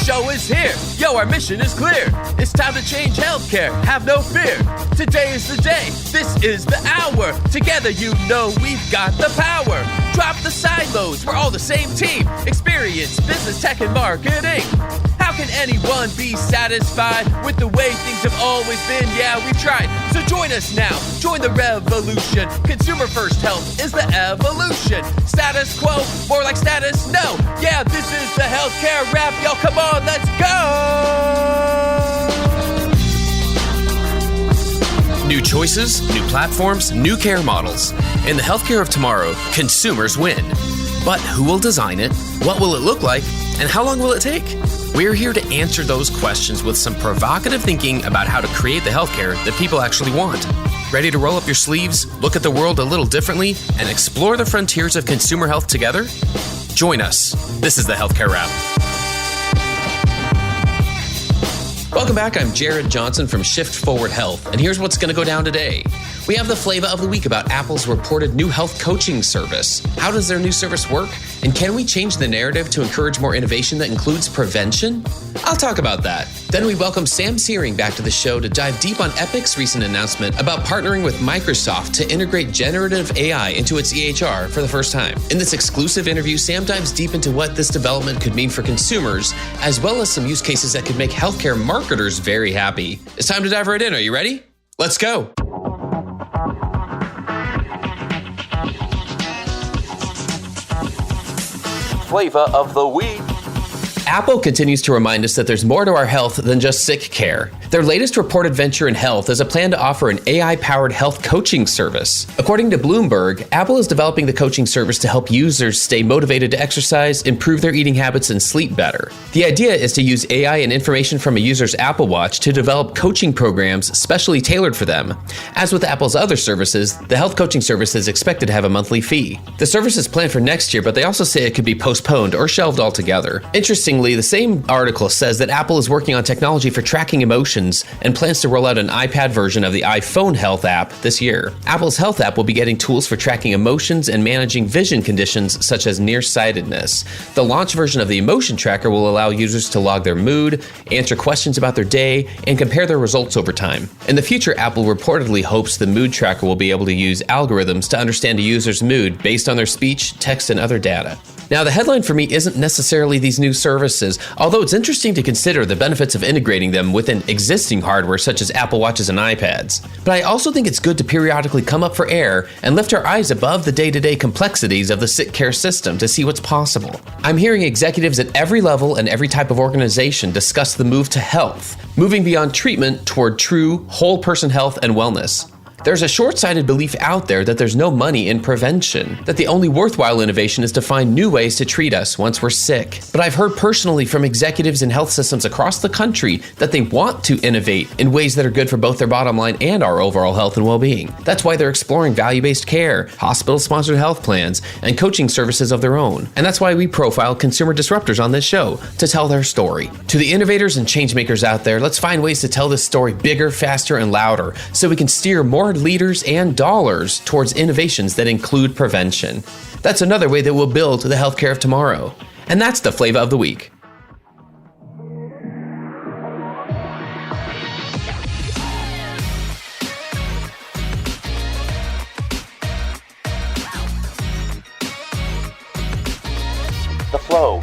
show is here. Yo, our mission is clear. It's time to change healthcare. Have no fear. Today is the day. This is the hour. Together, you know we've got the power. Drop the silos. We're all the same team. Experience, business, tech, and marketing. How can anyone be satisfied with the way things have always been? Yeah, we've tried. So join us now. Join the revolution. Consumer first health is the evolution. Status quo, more like status no. Yeah, this is the healthcare rap. Yo, come on, let's go. New choices, new platforms, new care models. In the healthcare of tomorrow, consumers win. But who will design it? What will it look like? And how long will it take? We're here to answer those questions with some provocative thinking about how to create the healthcare that people actually want. Ready to roll up your sleeves, look at the world a little differently, and explore the frontiers of consumer health together? Join us. This is the Healthcare Wrap. Welcome back. I'm Jared Johnson from Shift Forward Health, and here's what's going to go down today. We have the flavor of the week about Apple's reported new health coaching service. How does their new service work? And can we change the narrative to encourage more innovation that includes prevention? I'll talk about that. Then we welcome Sam Searing back to the show to dive deep on Epic's recent announcement about partnering with Microsoft to integrate generative AI into its EHR for the first time. In this exclusive interview, Sam dives deep into what this development could mean for consumers, as well as some use cases that could make healthcare marketers very happy. It's time to dive right in. Are you ready? Let's go. Flavor of the week. Apple continues to remind us that there's more to our health than just sick care. Their latest reported venture in health is a plan to offer an AI-powered health coaching service. According to Bloomberg, Apple is developing the coaching service to help users stay motivated to exercise, improve their eating habits, and sleep better. The idea is to use AI and information from a user's Apple Watch to develop coaching programs specially tailored for them. As with Apple's other services, the health coaching service is expected to have a monthly fee. The service is planned for next year, but they also say it could be postponed or shelved altogether. Interestingly, the same article says that Apple is working on technology for tracking emotions and plans to roll out an iPad version of the iPhone Health app this year. Apple's Health app will be getting tools for tracking emotions and managing vision conditions such as nearsightedness. The launch version of the emotion tracker will allow users to log their mood, answer questions about their day, and compare their results over time. In the future, Apple reportedly hopes the mood tracker will be able to use algorithms to understand a user's mood based on their speech, text, and other data. Now, the headline for me isn't necessarily these new services, although it's interesting to consider the benefits of integrating them within existing hardware such as Apple Watches and iPads. But I also think it's good to periodically come up for air and lift our eyes above the day-to-day complexities of the sick care system to see what's possible. I'm hearing executives at every level and every type of organization discuss the move to health, moving beyond treatment toward true whole-person health and wellness. There's a short-sighted belief out there that there's no money in prevention, that the only worthwhile innovation is to find new ways to treat us once we're sick. But I've heard personally from executives in health systems across the country that they want to innovate in ways that are good for both their bottom line and our overall health and well-being. That's why they're exploring value-based care, hospital-sponsored health plans, and coaching services of their own. And that's why we profile consumer disruptors on this show, to tell their story. To the innovators and changemakers out there, let's find ways to tell this story bigger, faster, and louder, so we can steer more leaders and dollars towards innovations that include prevention. That's another way that we'll build the healthcare of tomorrow. And that's the flavor of the week. The flow.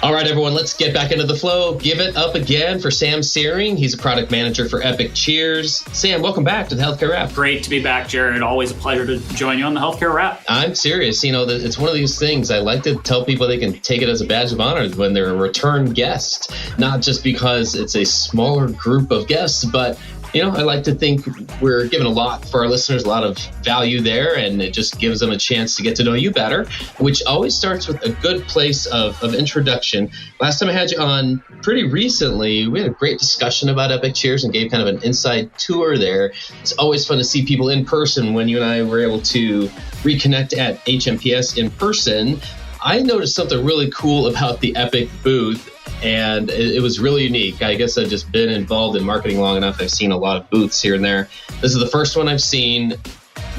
All right, everyone, let's get back into the flow. Give it up again for Sam Searing. He's a product manager for Epic. Cheers. Sam, welcome back to the Healthcare Wrap. Great to be back, Jared. Always a pleasure to join you on the Healthcare Wrap. I'm serious. It's one of these things. I like to tell people they can take it as a badge of honor when they're a return guest, not just because it's a smaller group of guests, but I like to think we're giving a lot for our listeners, a lot of value there, and it just gives them a chance to get to know you better, which always starts with a good place of introduction. Last time I had you on pretty recently, we had a great discussion about Epic Cheers and gave kind of an inside tour there. It's always fun to see people in person when you and I were able to reconnect at HMPS in person. I noticed something really cool about the Epic booth, and it was really unique. I guess I've just been involved in marketing long enough. I've seen a lot of booths here and there. This is the first one I've seen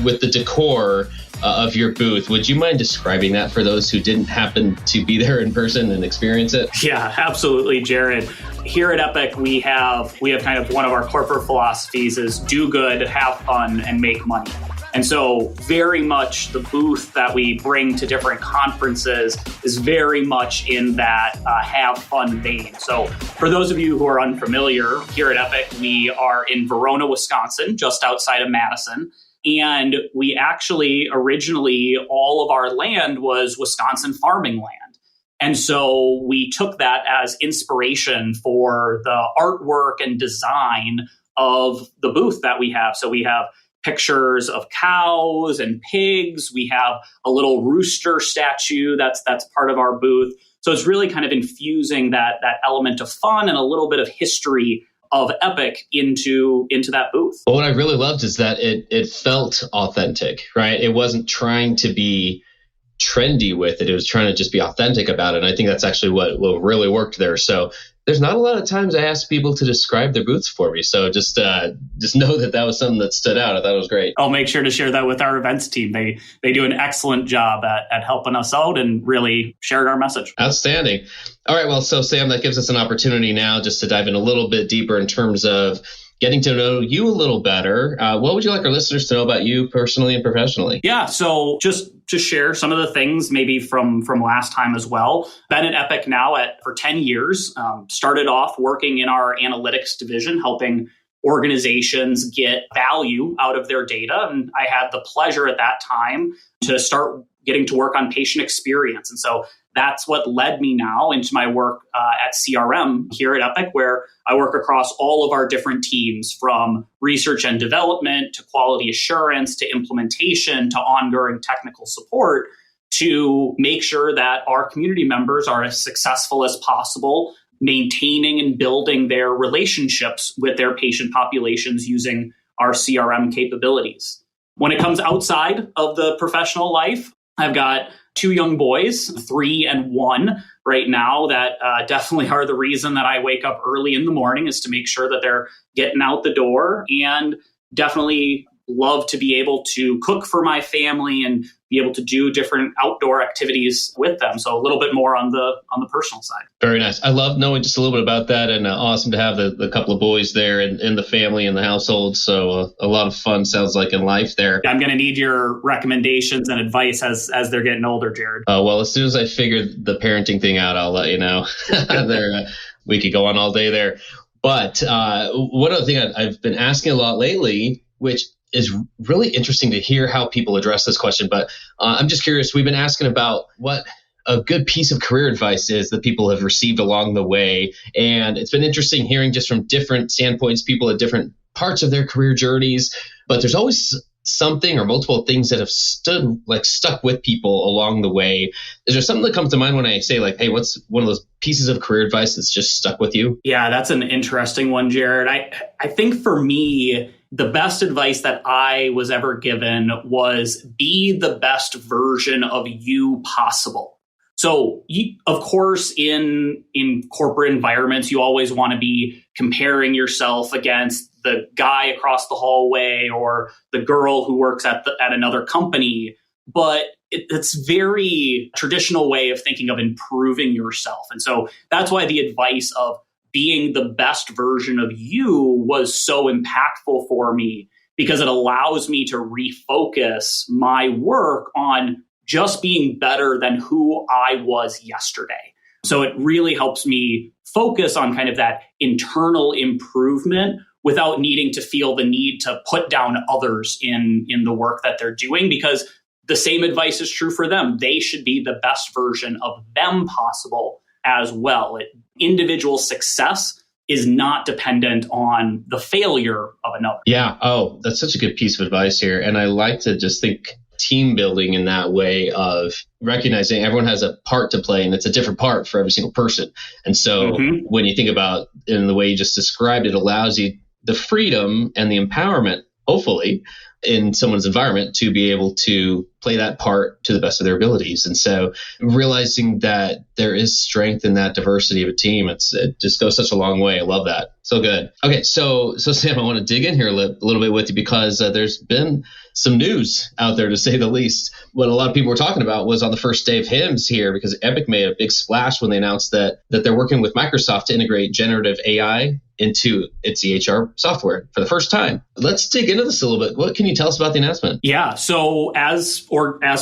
with the decor of your booth. Would you mind describing that for those who didn't happen to be there in person and experience it? Yeah, absolutely, Jared. Here at Epic, we have kind of one of our corporate philosophies is do good, have fun, and make money. And so very much the booth that we bring to different conferences is very much in that have fun vein. So for those of you who are unfamiliar, here at Epic, we are in Verona, Wisconsin, just outside of Madison. And we actually originally, all of our land was Wisconsin farming land. And so we took that as inspiration for the artwork and design of the booth that we have. So we have pictures of cows and pigs. We have a little rooster statue that's part of our booth. So it's really kind of infusing that element of fun and a little bit of history of Epic into that booth. Well, what I really loved is that it felt authentic, right? It wasn't trying to be trendy with it. It was trying to just be authentic about it. And I think that's actually what really worked there. So there's not a lot of times I ask people to describe their booths for me. So just know that was something that stood out. I thought it was great. I'll make sure to share that with our events team. They do an excellent job at helping us out and really sharing our message. Outstanding. All right. Well, so Sam, that gives us an opportunity now just to dive in a little bit deeper in terms of getting to know you a little better. What would you like our listeners to know about you personally and professionally? Yeah, so just to share some of the things maybe from last time as well. Been at Epic now for 10 years. Started off working in our analytics division, helping organizations get value out of their data. And I had the pleasure at that time to start getting to work on patient experience. And so that's what led me now into my work at CRM here at Epic, where I work across all of our different teams, from research and development to quality assurance to implementation to ongoing technical support, to make sure that our community members are as successful as possible, maintaining and building their relationships with their patient populations using our CRM capabilities. When it comes outside of the professional life, I've got 2 young boys, 3 and 1 right now, that definitely are the reason that I wake up early in the morning, is to make sure that they're getting out the door, and definitely love to be able to cook for my family and be able to do different outdoor activities with them. So a little bit more on the personal side. Very nice. I love knowing just a little bit about that, and awesome to have the couple of boys there in the family and the household. So a lot of fun sounds like in life there. I'm going to need your recommendations and advice as they're getting older, Jared. Well, as soon as I figure the parenting thing out, I'll let you know. We could go on all day there. But one other thing I've been asking a lot lately, which is really interesting to hear how people address this question. But I'm just curious, we've been asking about what a good piece of career advice is that people have received along the way. And it's been interesting hearing just from different standpoints, people at different parts of their career journeys. But there's always something or multiple things that have stuck with people along the way. Is there something that comes to mind when I say, like, hey, what's one of those pieces of career advice that's just stuck with you? Yeah, that's an interesting one, Jared. I think for me, the best advice that I was ever given was be the best version of you possible. So, of course, in corporate environments, you always want to be comparing yourself against the guy across the hallway or the girl who works at another company. But it's very traditional way of thinking of improving yourself. And so that's why the advice of being the best version of you was so impactful for me, because it allows me to refocus my work on just being better than who I was yesterday. So it really helps me focus on kind of that internal improvement without needing to feel the need to put down others in the work that they're doing, because the same advice is true for them. They should be the best version of them possible as well. Individual success is not dependent on the failure of another. Yeah. Oh, that's such a good piece of advice here. And I like to just think team building in that way of recognizing everyone has a part to play, and it's a different part for every single person. And so when you think about in the way you just described, it allows you the freedom and the empowerment, hopefully, in someone's environment to be able to play that part to the best of their abilities. And so realizing that there is strength in that diversity of a team, it just goes such a long way. I love that. So good. Okay, so Sam, I want to dig in here a little bit with you because there's been some news out there, to say the least. What a lot of people were talking about was on the first day of HIMSS here, because Epic made a big splash when they announced that they're working with Microsoft to integrate generative AI into its EHR software for the first time. Let's dig into this a little bit. What can you tell us about the announcement? Yeah, so as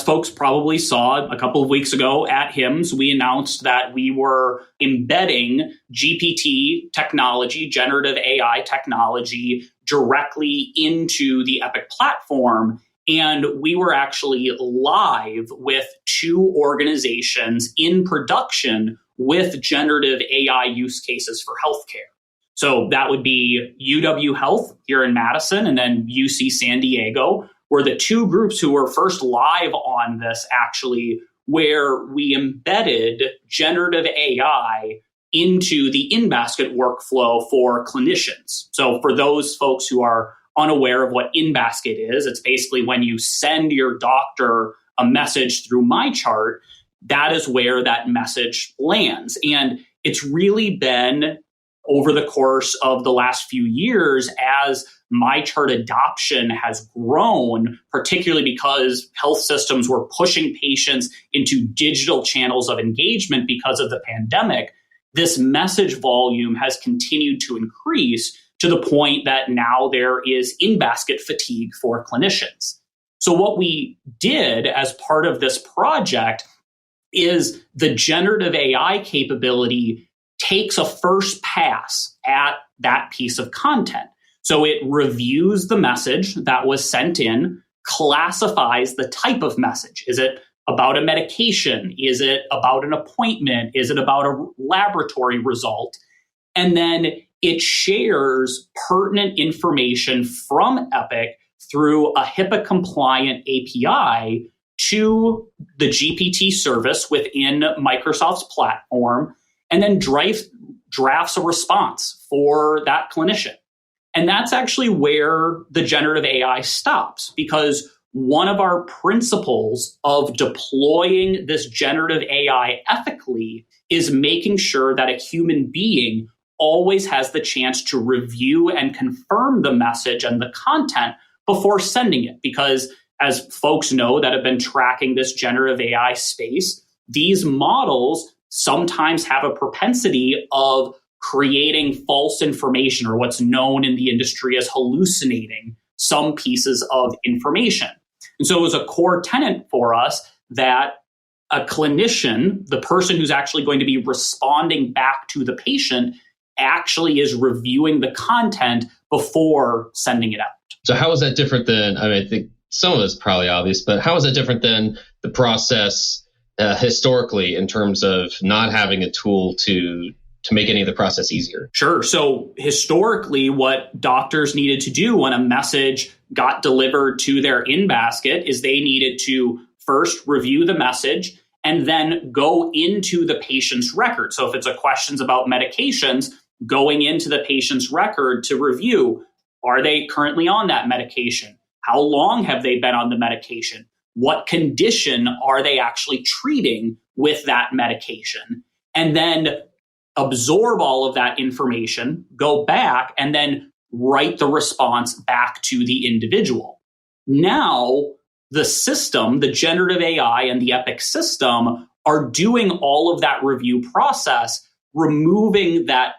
folks probably saw a couple of weeks ago at HIMSS, we announced that we were embedding GPT technology, generative AI technology, directly into the Epic platform. And we were actually live with 2 organizations in production with generative AI use cases for healthcare. So that would be UW Health here in Madison and then UC San Diego, were the 2 groups who were first live on this, actually, where we embedded generative AI into the in-basket workflow for clinicians. So for those folks who are unaware of what in-basket is, it's basically when you send your doctor a message through MyChart, that is where that message lands. And it's really been over the course of the last few years as MyChart adoption has grown, particularly because health systems were pushing patients into digital channels of engagement because of the pandemic. This message volume has continued to increase to the point that now there is in-basket fatigue for clinicians. So what we did as part of this project is the generative AI capability takes a first pass at that piece of content. So it reviews the message that was sent in, classifies the type of message. Is it about a medication? Is it about an appointment? Is it about a laboratory result? And then it shares pertinent information from Epic through a HIPAA-compliant API to the GPT service within Microsoft's platform, and then drafts a response for that clinician. And that's actually where the generative AI stops, because one of our principles of deploying this generative AI ethically is making sure that a human being always has the chance to review and confirm the message and the content before sending it. Because as folks know that have been tracking this generative AI space, these models sometimes have a propensity of creating false information, or what's known in the industry as hallucinating some pieces of information. And so it was a core tenet for us that a clinician, the person who's actually going to be responding back to the patient, actually is reviewing the content before sending it out. So how is that different than, I think some of it's probably obvious, but how is it different than the process historically in terms of not having a tool to make any of the process easier? Sure. So historically, what doctors needed to do when a message got delivered to their in-basket is they needed to first review the message and then go into the patient's record. So if it's a questions about medications, going into the patient's record to review, are they currently on that medication? How long have they been on the medication? What condition are they actually treating with that medication? And then absorb all of that information, go back, and then write the response back to the individual. Now, the system, the generative AI and the Epic system are doing all of that review process, removing that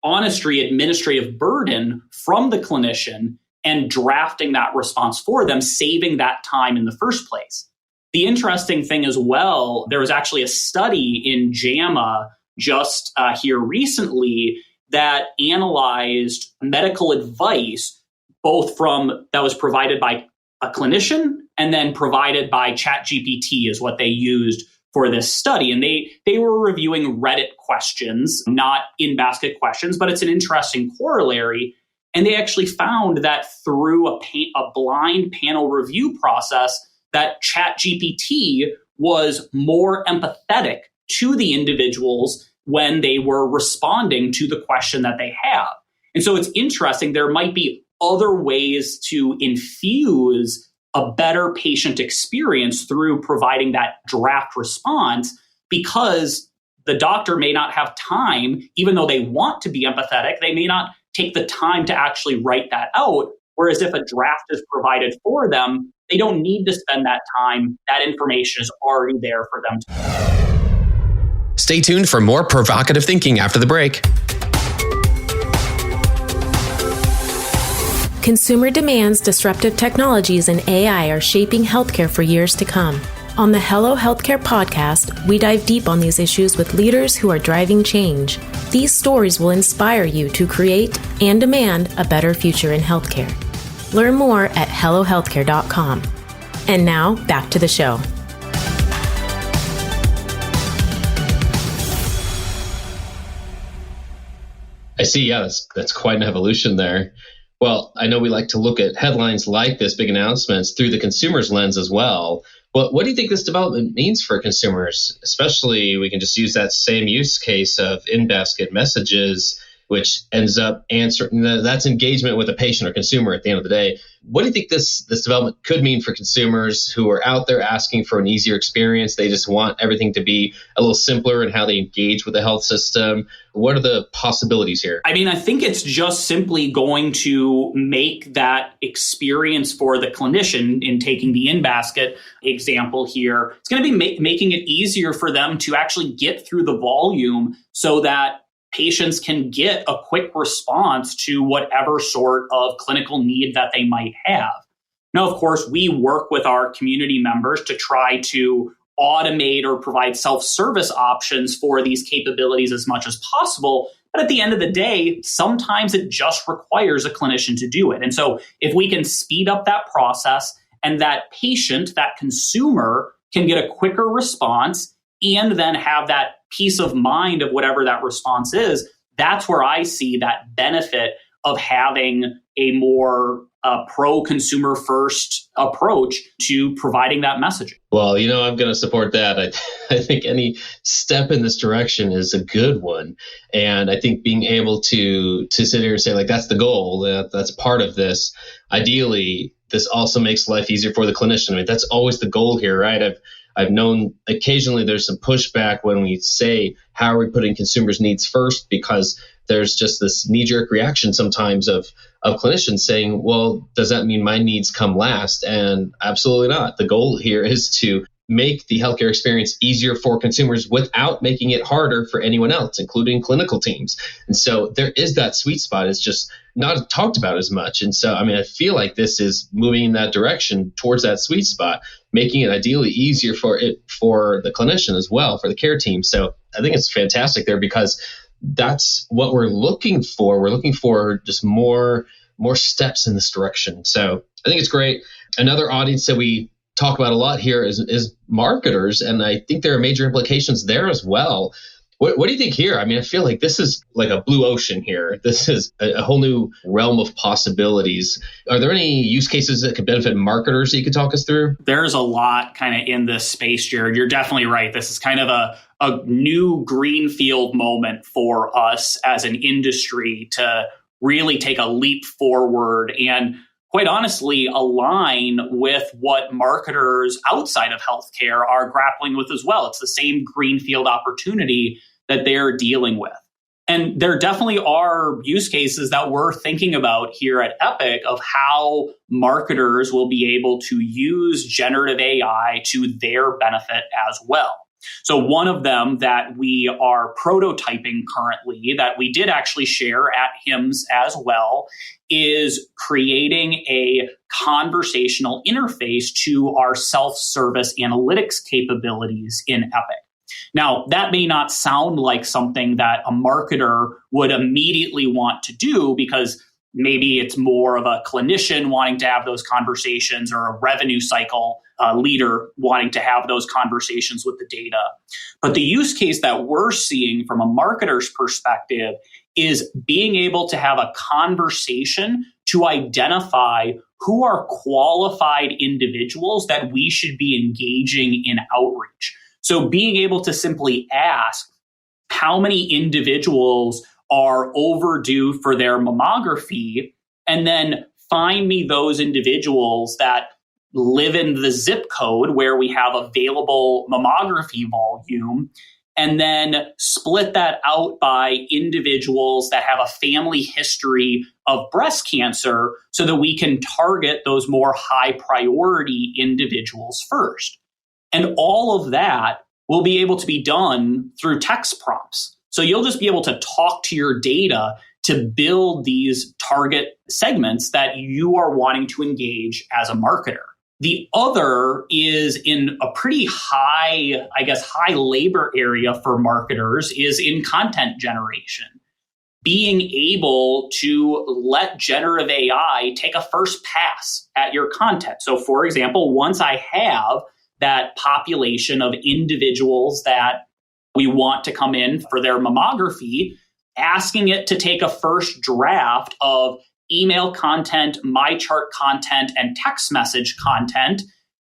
honestly administrative burden from the clinician and drafting that response for them, saving that time in the first place. The interesting thing as well, there was actually a study in JAMA just here recently that analyzed medical advice, both from that was provided by a clinician and then provided by ChatGPT is what they used for this study. And they were reviewing Reddit questions, not in-basket questions, but it's an interesting corollary. And they actually found that through a blind panel review process, that ChatGPT was more empathetic to the individuals when they were responding to the question that they have. And so it's interesting, there might be other ways to infuse a better patient experience through providing that draft response, because the doctor may not have time, even though they want to be empathetic, they may not take the time to actually write that out. Whereas if a draft is provided for them, they don't need to spend that time. That information is already there for them to. Stay tuned for more provocative thinking after the break. Consumer demands, disruptive technologies, and AI are shaping healthcare for years to come. On the Hello Healthcare podcast, we dive deep on these issues with leaders who are driving change. These stories will inspire you to create and demand a better future in healthcare. Learn more at hellohealthcare.com. And now, back to the show. I see. Yeah, that's quite an evolution there. Well, I know we like to look at headlines like this, big announcements, through the consumer's lens as well. But what do you think this development means for consumers? Especially, we can just use that same use case of in-basket messages, which ends up answering, that's engagement with a patient or consumer at the end of the day. What do you think this development could mean for consumers who are out there asking for an easier experience? They just want everything to be a little simpler in how they engage with the health system. What are the possibilities here? I mean, I think it's just simply going to make that experience for the clinician, in taking the in-basket example here, it's going to be making it easier for them to actually get through the volume so that patients can get a quick response to whatever sort of clinical need that they might have. Now, of course, we work with our community members to try to automate or provide self-service options for these capabilities as much as possible. But at the end of the day, sometimes it just requires a clinician to do it. And so if we can speed up that process and that patient, that consumer, can get a quicker response and then have that peace of mind of whatever that response is, that's where I see that benefit of having a more pro-consumer first approach to providing that messaging. Well, I'm going to support that. I think any step in this direction is a good one. And I think being able to sit here and say, like, that's the goal, that's part of this. Ideally, this also makes life easier for the clinician. I mean, that's always the goal here, right? I've known occasionally there's some pushback when we say, how are we putting consumers' needs first? Because there's just this knee-jerk reaction sometimes of clinicians saying, well, does that mean my needs come last? And absolutely not. The goal here is to make the healthcare experience easier for consumers without making it harder for anyone else, including clinical teams. And so there is that sweet spot. It's just not talked about as much. And so, I feel like this is moving in that direction towards that sweet spot, making it ideally easier for the clinician as well, for the care team. So I think it's fantastic there, because that's what we're looking for. We're looking for just more steps in this direction. So I think it's great. Another audience that we talk about a lot here is marketers, and I think there are major implications there as well. What do you think here? I feel like this is like a blue ocean here. This is a whole new realm of possibilities. Are there any use cases that could benefit marketers that you could talk us through? There's a lot kind of in this space, Jared. You're definitely right. This is kind of a new greenfield moment for us as an industry to really take a leap forward and, quite honestly, align with what marketers outside of healthcare are grappling with as well. It's the same greenfield opportunity that they're dealing with. And there definitely are use cases that we're thinking about here at Epic of how marketers will be able to use generative AI to their benefit as well. So one of them that we are prototyping currently, that we did actually share at HIMSS as well, is creating a conversational interface to our self-service analytics capabilities in Epic. Now, that may not sound like something that a marketer would immediately want to do, because maybe it's more of a clinician wanting to have those conversations, or a revenue cycle leader wanting to have those conversations with the data. But the use case that we're seeing from a marketer's perspective is being able to have a conversation to identify who are qualified individuals that we should be engaging in outreach. So being able to simply ask how many individuals are overdue for their mammography, and then find me those individuals that live in the zip code where we have available mammography volume, and then split that out by individuals that have a family history of breast cancer so that we can target those more high priority individuals first. And all of that will be able to be done through text prompts. So you'll just be able to talk to your data to build these target segments that you are wanting to engage as a marketer. The other is in a pretty high labor area for marketers is in content generation. Being able to let generative AI take a first pass at your content. So for example, once I have that population of individuals that we want to come in for their mammography, asking it to take a first draft of email content, my chart content, and text message content.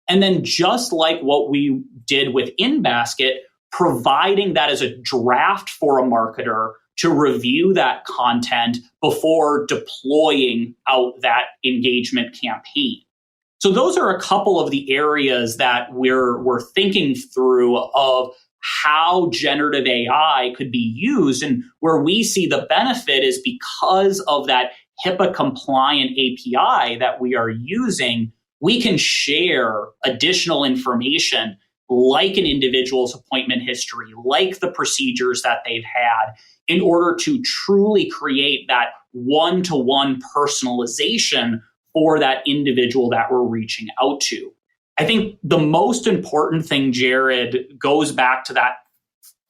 And then just like what we did with InBasket, providing that as a draft for a marketer to review that content before deploying out that engagement campaign. So those are a couple of the areas that we're thinking through of how generative AI could be used. And where we see the benefit is because of that HIPAA compliant API that we are using, we can share additional information like an individual's appointment history, like the procedures that they've had, in order to truly create that one-to-one personalization for that individual that we're reaching out to. I think the most important thing, Jared, goes back to that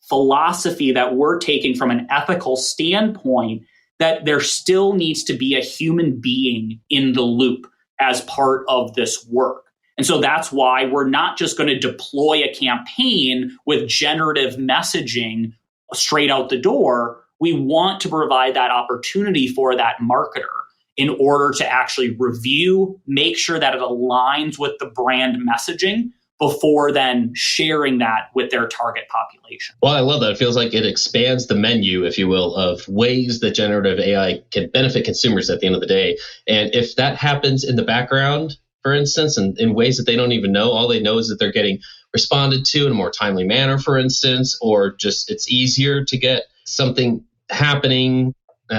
philosophy that we're taking from an ethical standpoint, that there still needs to be a human being in the loop as part of this work. And so that's why we're not just going to deploy a campaign with generative messaging straight out the door. We want to provide that opportunity for that marketer in order to actually review, make sure that it aligns with the brand messaging before then sharing that with their target population. Well, I love that. It feels like it expands the menu, if you will, of ways that generative AI can benefit consumers at the end of the day. And if that happens in the background, for instance, and in ways that they don't even know, all they know is that they're getting responded to in a more timely manner, for instance, or just it's easier to get something happening,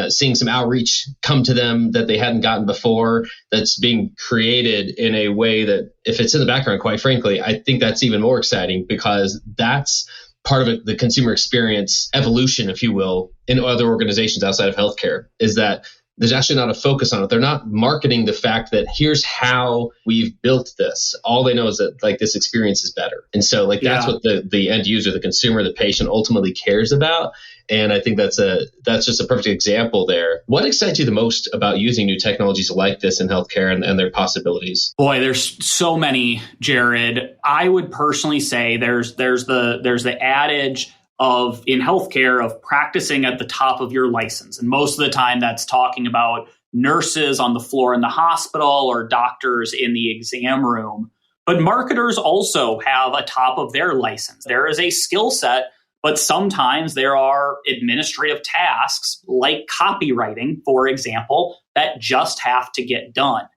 seeing some outreach come to them that they hadn't gotten before, that's being created in a way that, if it's in the background, quite frankly, I think that's even more exciting, because that's part of it, the consumer experience evolution, if you will, in other organizations outside of healthcare, is that there's actually not a focus on it. They're not marketing the fact that here's how we've built this. All they know is that like this experience is better. And so that's what the end user, the consumer, the patient ultimately cares about. And I think that's just a perfect example there. What excites you the most about using new technologies like this in healthcare and their possibilities? Boy, there's so many, Jared. I would personally say there's the adage of in healthcare of practicing at the top of your license. And most of the time that's talking about nurses on the floor in the hospital or doctors in the exam room. But marketers also have a top of their license. There is a skill set, but sometimes there are administrative tasks like copywriting, for example, that just have to get done.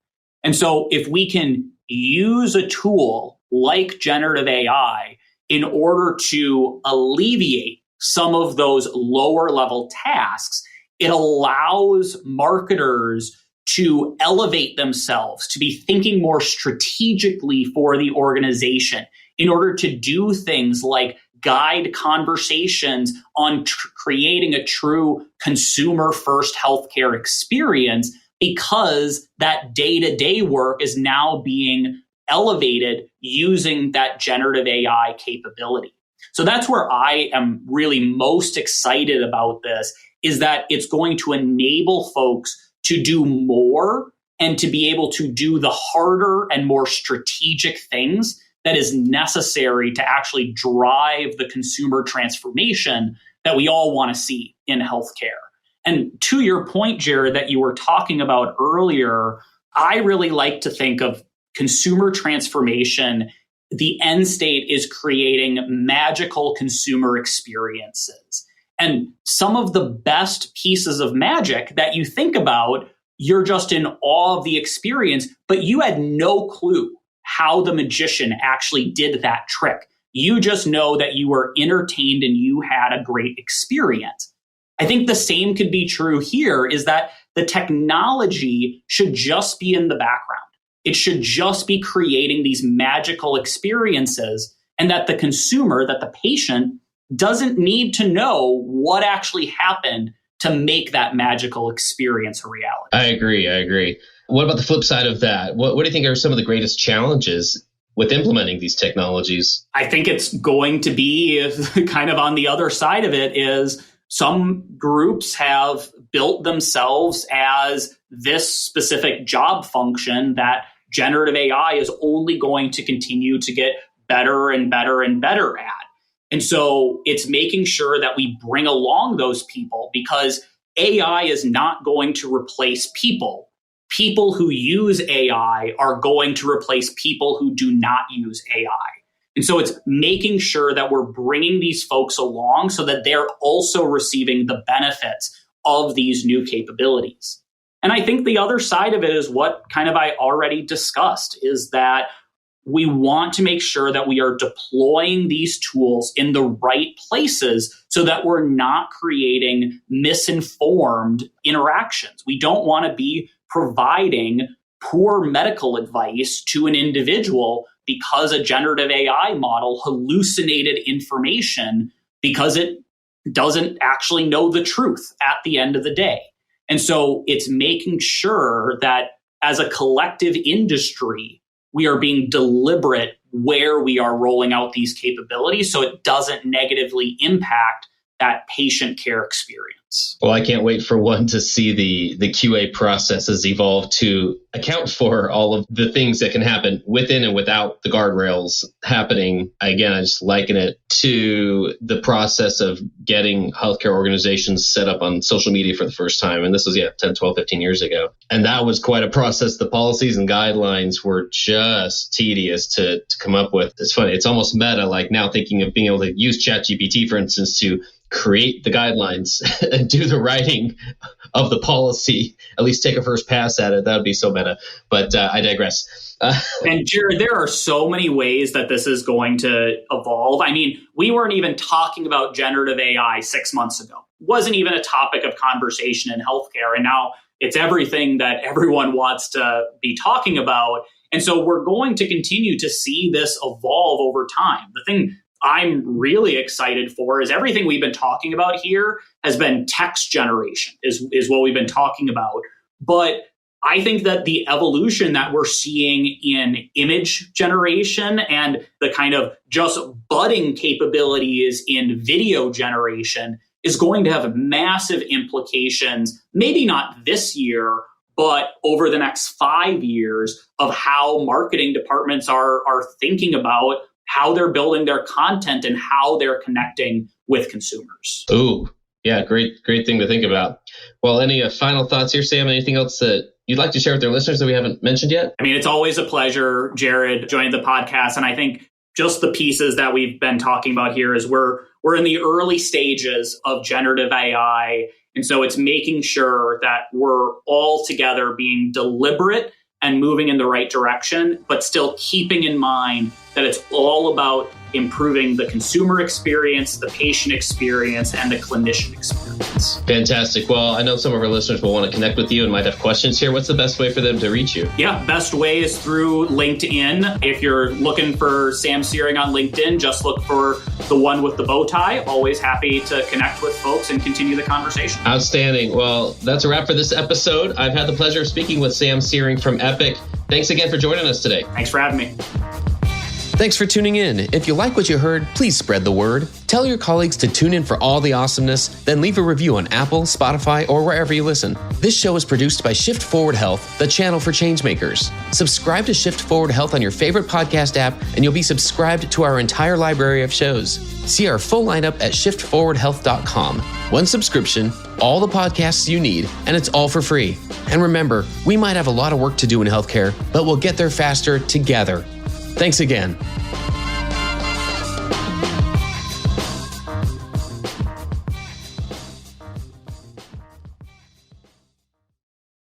And so if we can use a tool like generative AI in order to alleviate some of those lower level tasks, it allows marketers to elevate themselves, to be thinking more strategically for the organization in order to do things like guide conversations on creating a true consumer-first healthcare experience, because that day-to-day work is now being elevated using that generative AI capability. So that's where I am really most excited about this, is that it's going to enable folks to do more and to be able to do the harder and more strategic things that is necessary to actually drive the consumer transformation that we all want to see in healthcare. And to your point, Jared, that you were talking about earlier, I really like to think of consumer transformation. The end state is creating magical consumer experiences. And some of the best pieces of magic that you think about you're just in awe of the experience, but you had no clue how the magician actually did that trick. You just know that you were entertained and you had a great experience. I think the same could be true here, is that the technology should just be in the background. It should just be creating these magical experiences, and that the consumer, that the patient, doesn't need to know what actually happened to make that magical experience a reality. I agree. What about the flip side of that? What do you think are some of the greatest challenges with implementing these technologies? I think it's going to be kind of on the other side of it is some groups have built themselves as this specific job function that generative AI is only going to continue to get better and better and better at. And so it's making sure that we bring along those people, because AI is not going to replace people. People who use AI are going to replace people who do not use AI. And so it's making sure that we're bringing these folks along so that they're also receiving the benefits of these new capabilities. And I think the other side of it is what kind of I already discussed, is that we want to make sure that we are deploying these tools in the right places so that we're not creating misinformed interactions. We don't want to be providing poor medical advice to an individual because a generative AI model hallucinated information because it doesn't actually know the truth at the end of the day. And so it's making sure that as a collective industry, we are being deliberate where we are rolling out these capabilities so it doesn't negatively impact that patient care experience. Well, I can't wait for one to see the QA processes evolve to account for all of the things that can happen within and without the guardrails happening. Again, I just liken it to the process of getting healthcare organizations set up on social media for the first time. And this was, 10, 12, 15 years ago. And that was quite a process. The policies and guidelines were just tedious to come up with. It's funny. It's almost meta, like now thinking of being able to use ChatGPT, for instance, to create the guidelines and do the writing of the policy, at least take a first pass at it. That would be so meta. But I digress. And Jared, there are so many ways that this is going to evolve. I mean, we weren't even talking about generative AI 6 months ago. It wasn't even a topic of conversation in healthcare. And now it's everything that everyone wants to be talking about. And so we're going to continue to see this evolve over time. The thing I'm really excited for is everything we've been talking about here has been text generation is what we've been talking about. But I think that the evolution that we're seeing in image generation and the kind of just budding capabilities in video generation is going to have massive implications, maybe not this year, but over the next 5 years of how marketing departments are thinking about how they're building their content and how they're connecting with consumers. Ooh, yeah, great thing to think about. Well, any final thoughts here, Sam? Anything else that you'd like to share with our listeners that we haven't mentioned yet? I mean, it's always a pleasure, Jared, joining the podcast. And I think just the pieces that we've been talking about here is we're in the early stages of generative AI. And so it's making sure that we're all together being deliberate and moving in the right direction, but still keeping in mind that it's all about improving the consumer experience, the patient experience, and the clinician experience. Fantastic. Well, I know some of our listeners will want to connect with you and might have questions here. What's the best way for them to reach you? Yeah, best way is through LinkedIn. If you're looking for Sam Searing on LinkedIn, just look for the one with the bow tie. Always happy to connect with folks and continue the conversation. Outstanding. Well, that's a wrap for this episode. I've had the pleasure of speaking with Sam Searing from Epic. Thanks again for joining us today. Thanks for having me. Thanks for tuning in. If you like what you heard, please spread the word. Tell your colleagues to tune in for all the awesomeness, then leave a review on Apple, Spotify, or wherever you listen. This show is produced by Shift Forward Health, the channel for changemakers. Subscribe to Shift Forward Health on your favorite podcast app, and you'll be subscribed to our entire library of shows. See our full lineup at shiftforwardhealth.com. One subscription, all the podcasts you need, and it's all for free. And remember, we might have a lot of work to do in healthcare, but we'll get there faster together. Thanks again.